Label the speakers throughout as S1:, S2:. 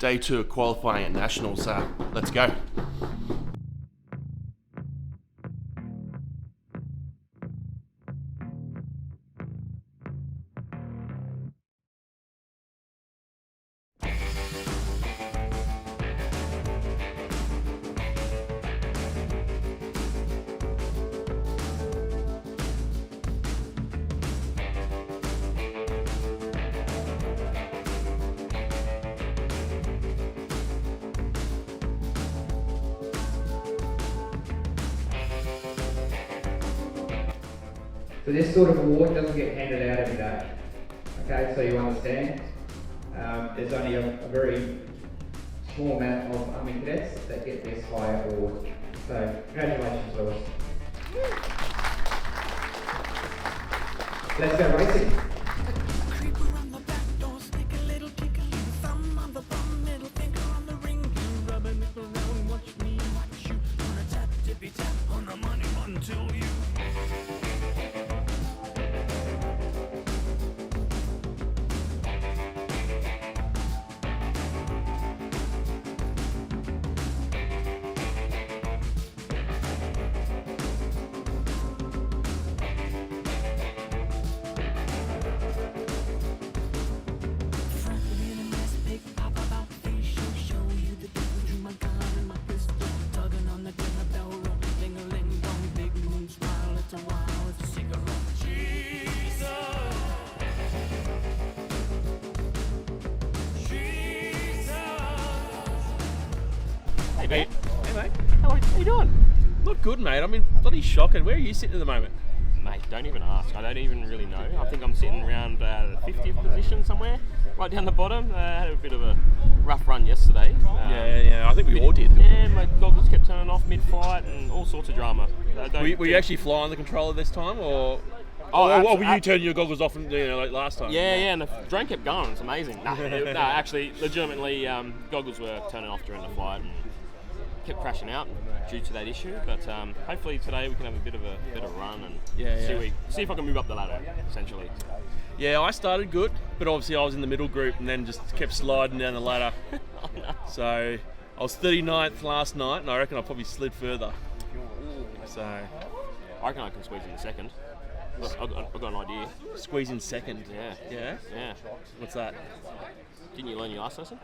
S1: Day 2 of qualifying at Nationals. Let's go.
S2: So this sort of award doesn't get handed out every day. Okay, so you understand. There's only a very small amount of Army cadets that get this high award. So congratulations, Lewis. Let's go racing.
S3: Hey mate, how you doing?
S1: Not good, mate. I mean, bloody shocking. Where are you sitting at the moment?
S3: Mate, don't even ask. I don't even really know. I think I'm sitting around the 50th position somewhere, right down the bottom. Had a bit of a rough run yesterday.
S1: Yeah, I think we all did.
S3: Yeah, my goggles kept turning off mid-flight and all sorts of drama.
S1: Were you actually flying the controller this time, or were you turning your goggles off like last time?
S3: Yeah, and the drone kept going. It's amazing. No, actually, legitimately, goggles were turning off during the flight and kept crashing out due to that issue. But hopefully today we can have a bit of a run and see if I can move up the ladder, essentially.
S1: Yeah, I started good, but obviously I was in the middle group and then just kept sliding down the ladder.
S3: Oh, no.
S1: So I was 39th last night, and I reckon I probably slid further. So
S3: I reckon I can squeeze in the second. I've got an idea.
S1: Squeeze in second.
S3: Yeah.
S1: Yeah?
S3: Yeah.
S1: What's that?
S3: Didn't you learn your last lesson?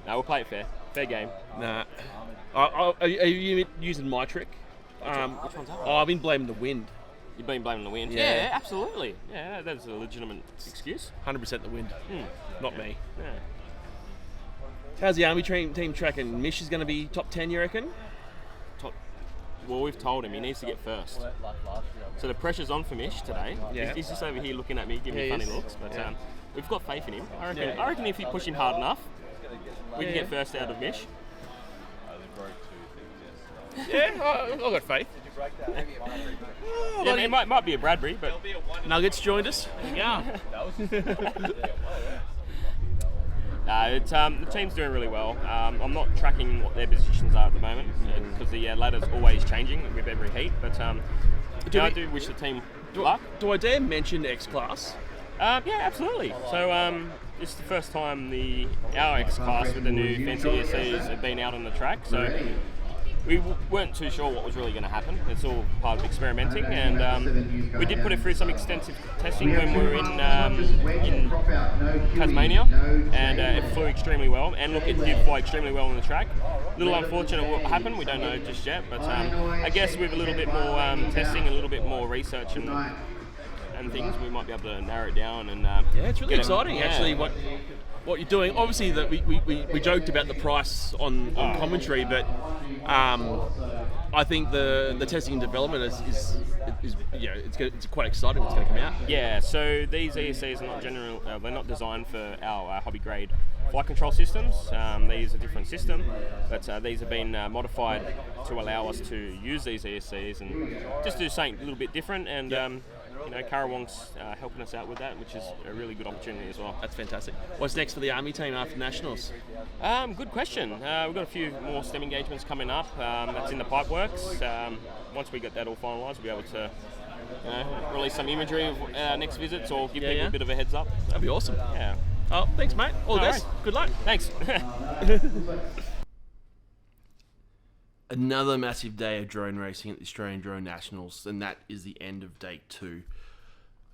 S3: No, we'll play it fair. Fair game.
S1: Nah. Are you using my trick?
S3: Which one's that?
S1: I've been blaming the wind.
S3: You've been blaming the wind?
S1: Yeah.
S3: Yeah, absolutely. Yeah, that's a legitimate excuse.
S1: 100% the wind. Not me.
S3: Yeah.
S1: How's the Army team tracking? Mish is going to be top 10, you reckon?
S3: Well, we've told him he needs to get first. So the pressure's on for Mish today.
S1: Yeah.
S3: He's just over here looking at me, giving me funny looks. But we've got faith in him. I reckon if you push him hard enough, we can get first out of Mish.
S1: Yeah, I've got faith.
S3: Yeah, it might be a Bradbury, but
S1: Nuggets joined us. Yeah.
S3: The team's doing really well. I'm not tracking what their positions are at the moment because the ladder's always changing with every heat. But I do wish the team luck.
S1: Do I dare mention X Class?
S3: Yeah, absolutely. So it's the first time our X Class with the new fancy ESCs have been out on the track. So we weren't too sure what was really going to happen. It's all part of experimenting, and we did put it through some extensive testing when we were in Tasmania, and it flew extremely well. And look, it did fly extremely well on the track. A little unfortunate what happened, we don't know just yet, but I guess with a little bit more testing and a a little bit more research and things, we might be able to narrow it down. And
S1: it's really exciting actually what you're doing. Obviously that we joked about the price on commentary, but I think the testing and development is it's quite exciting what's going to come out.
S3: Yeah, so these ESCs are they're not designed for our hobby grade flight control systems. These are a different system, but these have been modified to allow us to use these ESCs and just do something a little bit different. And Karawong's helping us out with that, which is a really good opportunity as well.
S1: That's fantastic. What's next for the Army team after Nationals?
S3: Good question. We've got a few more STEM engagements coming up. That's in the pipeworks. Once we get that all finalised, we'll be able to release some imagery of our next visits, or give
S1: Yeah,
S3: people
S1: yeah.
S3: a bit of a heads up.
S1: That'd be awesome.
S3: Yeah.
S1: Oh, thanks, mate. All the best.
S3: right.
S1: Good luck.
S3: Thanks.
S1: Another massive day of drone racing at the Australian Drone Nationals, and that is the end of day 2.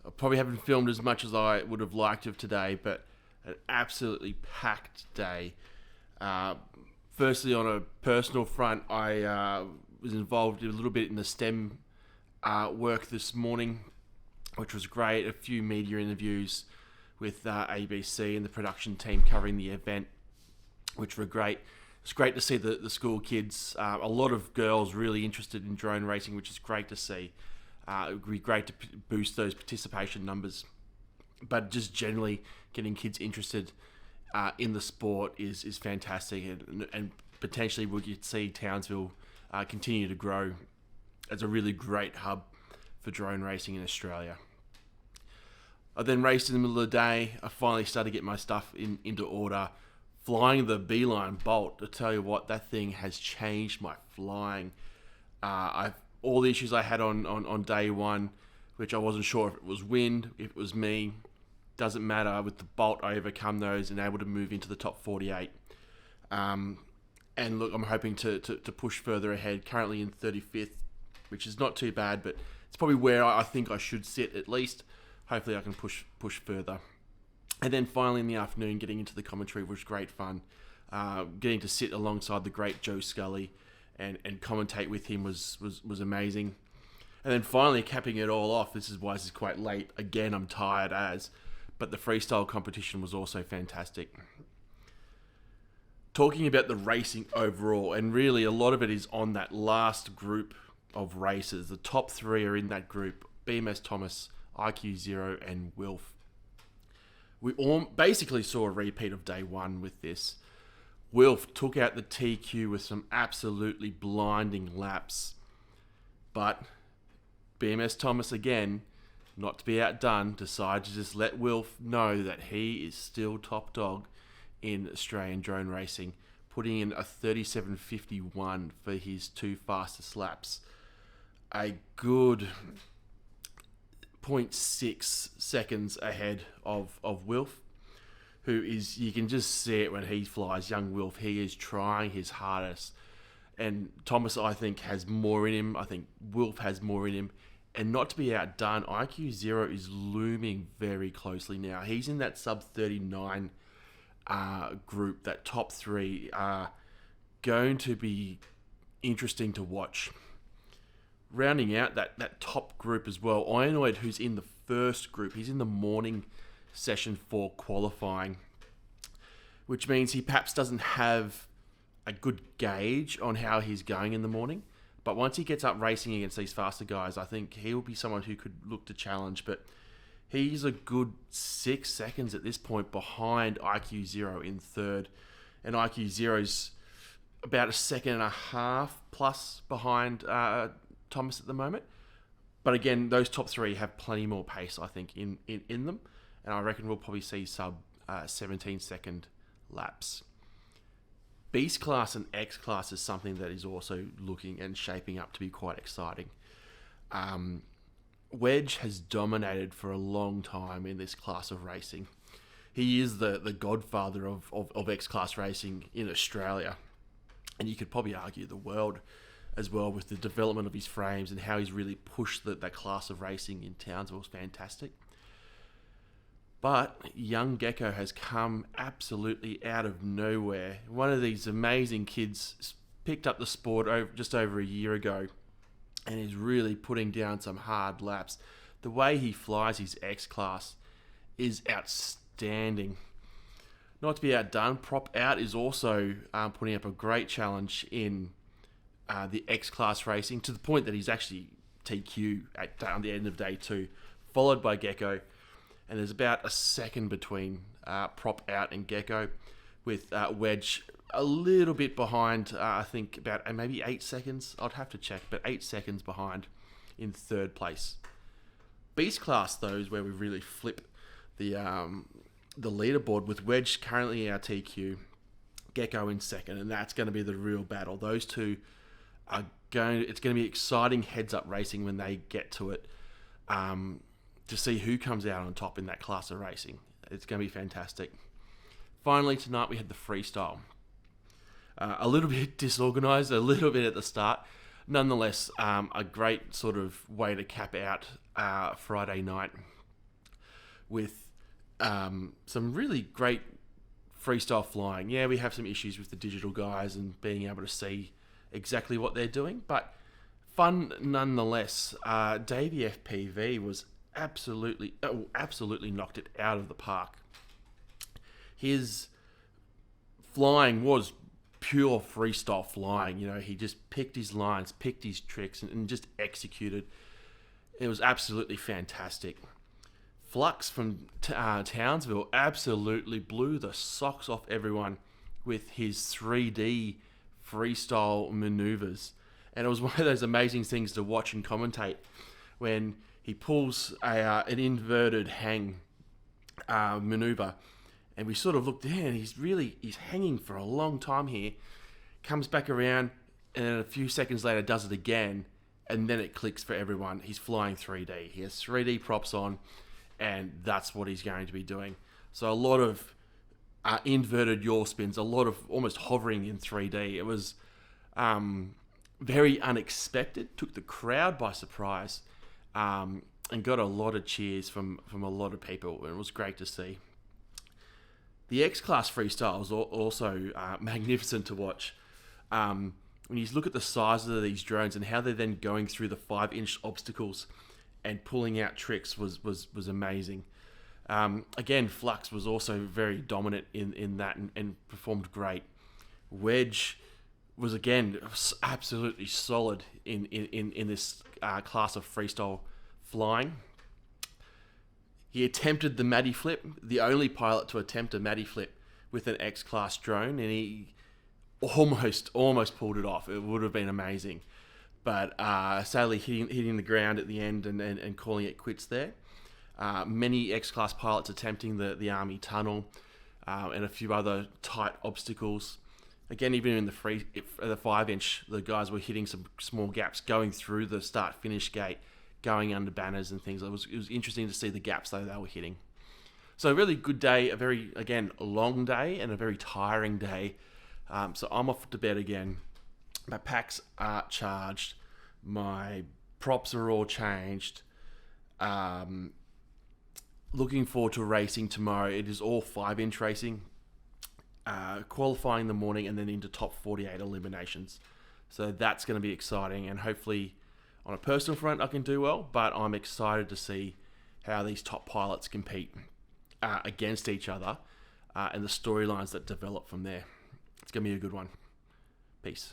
S1: I probably haven't filmed as much as I would have liked of today, but an absolutely packed day. Firstly, on a personal front, I was involved a little bit in the STEM work this morning, which was great. A few media interviews with ABC and the production team covering the event, which were great. It's great to see the school kids, a lot of girls really interested in drone racing, which is great to see. It would be great to boost those participation numbers. But just generally getting kids interested in the sport is fantastic, and potentially we could see Townsville continue to grow as a really great hub for drone racing in Australia. I then raced in the middle of the day. I finally started to get my stuff into order. Flying the Beeline Bolt, I tell you what, that thing has changed my flying. All the issues I had on day 1, which I wasn't sure if it was wind, if it was me, doesn't matter. With the Bolt, I overcome those and able to move into the top 48. And look, I'm hoping to push further ahead. Currently in 35th, which is not too bad, but it's probably where I think I should sit at least. Hopefully I can push further. And then finally in the afternoon, getting into the commentary was great fun. Getting to sit alongside the great Joe Scully and commentate with him was amazing. And then finally capping it all off, this is why this is quite late. Again, I'm tired but the freestyle competition was also fantastic. Talking about the racing overall, and really a lot of it is on that last group of races. The top 3 are in that group: BMS Thomas, IQ Zero, and Wilf. We all basically saw a repeat of day 1 with this. Wilf took out the TQ with some absolutely blinding laps. But BMS Thomas, again, not to be outdone, decided to just let Wilf know that he is still top dog in Australian drone racing, putting in a 37.51 for his 2 fastest laps. A good 0.6 seconds ahead of Wilf, who is, you can just see it when he flies. Young Wilf, he is trying his hardest. And Thomas, I think, has more in him. I think Wilf has more in him. And not to be outdone, IQ Zero is looming very closely now. He's in that sub 39 group. That top 3 are going to be interesting to watch. Rounding out that top group as well, Ironoid, who's in the first group, he's in the morning session for qualifying, which means he perhaps doesn't have a good gauge on how he's going in the morning. But once he gets up racing against these faster guys, I think he will be someone who could look to challenge. But he's a good 6 seconds at this point behind IQ Zero in third, and IQ Zero's about 1.5 seconds plus behind Thomas at the moment. But again, those top 3 have plenty more pace, I think, in them. And I reckon we'll probably see sub 17-second laps. Beast Class and X Class is something that is also looking and shaping up to be quite exciting. Wedge has dominated for a long time in this class of racing. He is the godfather of X Class racing in Australia. And you could probably argue the world as well, with the development of his frames and how he's really pushed that class of racing in Townsville is fantastic. But young Gecko has come absolutely out of nowhere. One of these amazing kids picked up the sport just over a year ago and is really putting down some hard laps. The way he flies his X Class is outstanding. Not to be outdone, Prop Out is also putting up a great challenge in the X Class racing, to the point that he's actually TQ on the end of day 2, followed by Gecko. And there's about 1 second between Prop Out and Gecko, with Wedge a little bit behind. I think about maybe 8 seconds. I'd have to check, but 8 seconds behind in third place. Beast Class, though, is where we really flip the leaderboard, with Wedge currently our TQ, Gecko in second, and that's going to be the real battle. Those two are it's going to be exciting heads-up racing when they get to it. to see who comes out on top in that class of racing. It's going to be fantastic. Finally, tonight we had the freestyle. A little bit disorganised, a little bit at the start. Nonetheless, a great sort of way to cap out Friday night with some really great freestyle flying. Yeah, we have some issues with the digital guys and being able to see exactly what they're doing, but fun nonetheless. Davey FPV was absolutely knocked it out of the park. His flying was pure freestyle flying. You know, he just picked his lines, picked his tricks, and just executed. It was absolutely fantastic. Flux from Townsville absolutely blew the socks off everyone with his 3D freestyle maneuvers. And it was one of those amazing things to watch and commentate when he pulls an inverted hang maneuver. And we sort of looked there, and he's hanging for a long time here. Comes back around, and then a few seconds later does it again, and then it clicks for everyone. He's flying 3D. He has 3D props on, and that's what he's going to be doing. So a lot of inverted yaw spins, a lot of almost hovering in 3D. It was very unexpected, took the crowd by surprise, and got a lot of cheers from a lot of people. It was great to see. The X-Class freestyle was also magnificent to watch. When you look at the size of these drones and how they're then going through the 5-inch obstacles and pulling out tricks was amazing. Again, Flux was also very dominant in that and performed great. Wedge was again absolutely solid in this class of freestyle flying. He attempted the Maddie flip, the only pilot to attempt a Maddie flip with an X-Class drone, and he almost pulled it off. It would have been amazing. But sadly hitting the ground at the end and calling it quits there. Many X-Class pilots attempting the Army tunnel and a few other tight obstacles. Again, even in the 5-inch, the guys were hitting some small gaps, going through the start-finish gate, going under banners and things. It was interesting to see the gaps though they were hitting. So a really good day, a very, again, long day and a very tiring day. So I'm off to bed again. My packs are charged. My props are all changed. Looking forward to racing tomorrow. It is all 5-inch racing. Qualifying in the morning and then into top 48 eliminations. So that's going to be exciting, and hopefully on a personal front I can do well, but I'm excited to see how these top pilots compete against each other and the storylines that develop from there. It's going to be a good one. Peace.